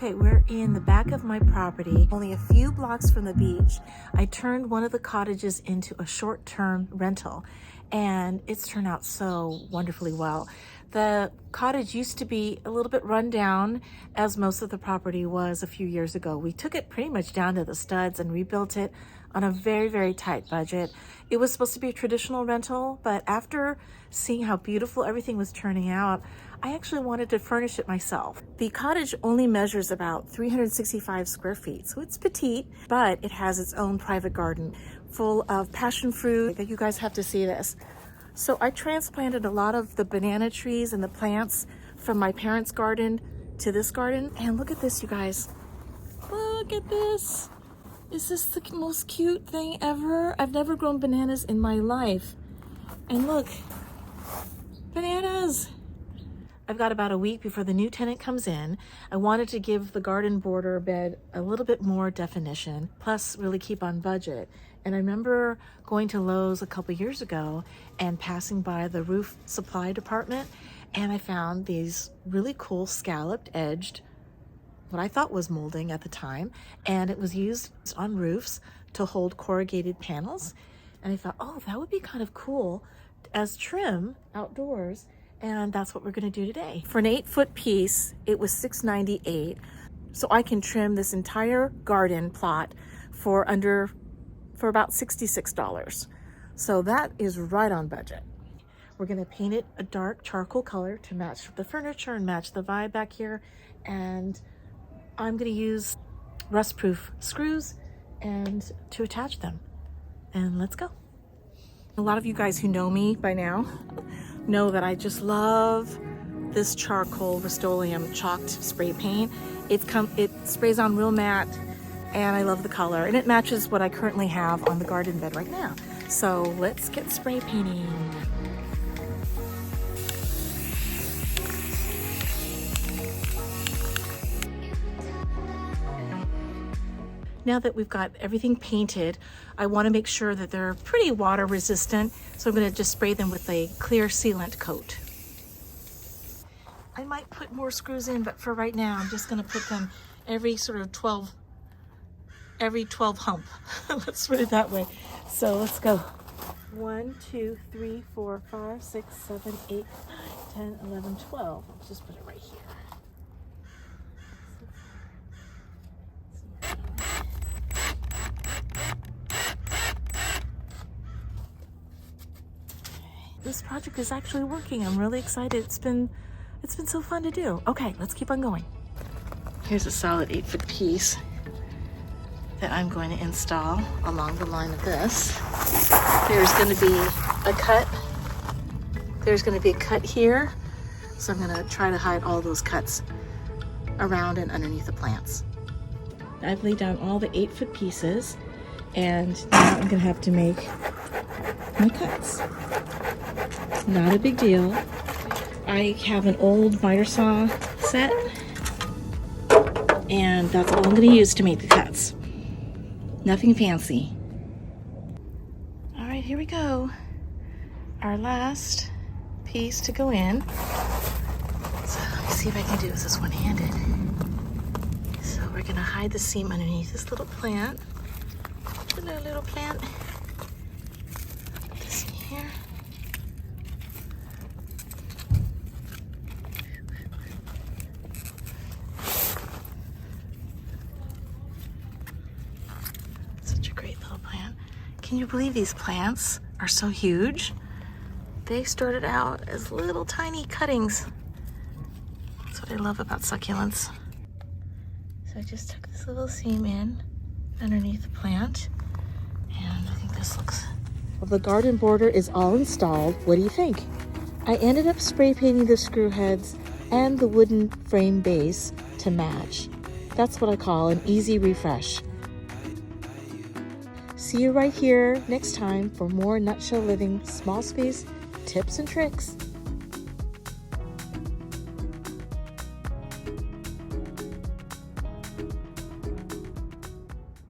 Okay, we're in the back of my property, only a few blocks from the beach. I turned one of the cottages into a short-term rental, and it's turned out so wonderfully well. The cottage used to be a little bit run down, as most of the property was a few years ago. We took it pretty much down to the studs and rebuilt it on a very, very tight budget. It was supposed to be a traditional rental, but after seeing how beautiful everything was turning out, I actually wanted to furnish it myself. The cottage only measures about 365 square feet, so it's petite, but it has its own private garden full of passion fruit. You guys have to see this. So I transplanted a lot of the banana trees and the plants from my parents' garden to this garden. And look at this, you guys. Look at this. Is this the most cute thing ever? I've never grown bananas in my life. And look, bananas. I've got about a week before the new tenant comes in. I wanted to give the garden border bed a little bit more definition, plus really keep on budget. And I remember going to Lowe's a couple years ago and passing by the roof supply department, and I found these really cool scalloped edged, what I thought was molding at the time, and it was used on roofs to hold corrugated panels. And I thought, oh, that would be kind of cool as trim outdoors. And that's what we're going to do today. For an 8-foot piece, it was $6.98. So I can trim this entire garden plot for about $66. So that is right on budget. We're going to paint it a dark charcoal color to match the furniture and match the vibe back here. And I'm going to use rust-proof screws and to attach them. And let's go. A lot of you guys who know me by now know that I just love this charcoal Rust-Oleum chalked spray paint. It sprays on real matte, and I love the color, and it matches what I currently have on the garden bed right now. So let's get spray painting. Now that we've got everything painted, I want to make sure that they're pretty water resistant, so I'm going to just spray them with a clear sealant coat. I might put more screws in, but for right now, I'm just going to put them every 12 hump. Let's put it that way. So let's go. 1, 2, 3, 4, 5, 6, 7, 8, 9, 10, 11, 12. Let's just put it right here. This project is actually working. I'm really excited. It's been so fun to do. Okay, let's keep on going. Here's a solid 8-foot piece that I'm going to install along the line of this. There's going to be a cut. There's going to be a cut here. So I'm going to try to hide all those cuts around and underneath the plants. I've laid down all the 8-foot pieces, and now I'm going to have to make my cuts. Not a big deal. I have an old miter saw set, and that's all I'm going to use to make the cuts. Nothing fancy. All right, here we go. Our last piece to go in. So let me see if I can do this one-handed. So we're going to hide the seam underneath this little plant. Little plant. Put this in here. Can you believe these plants are so huge? They started out as little tiny cuttings. That's what I love about succulents. So I just took this little seam in underneath the plant, and I think this looks... Well, the garden border is all installed. What do you think? I ended up spray painting the screw heads and the wooden frame base to match. That's what I call an easy refresh. See you right here next time for more Nutshell Living small space tips and tricks.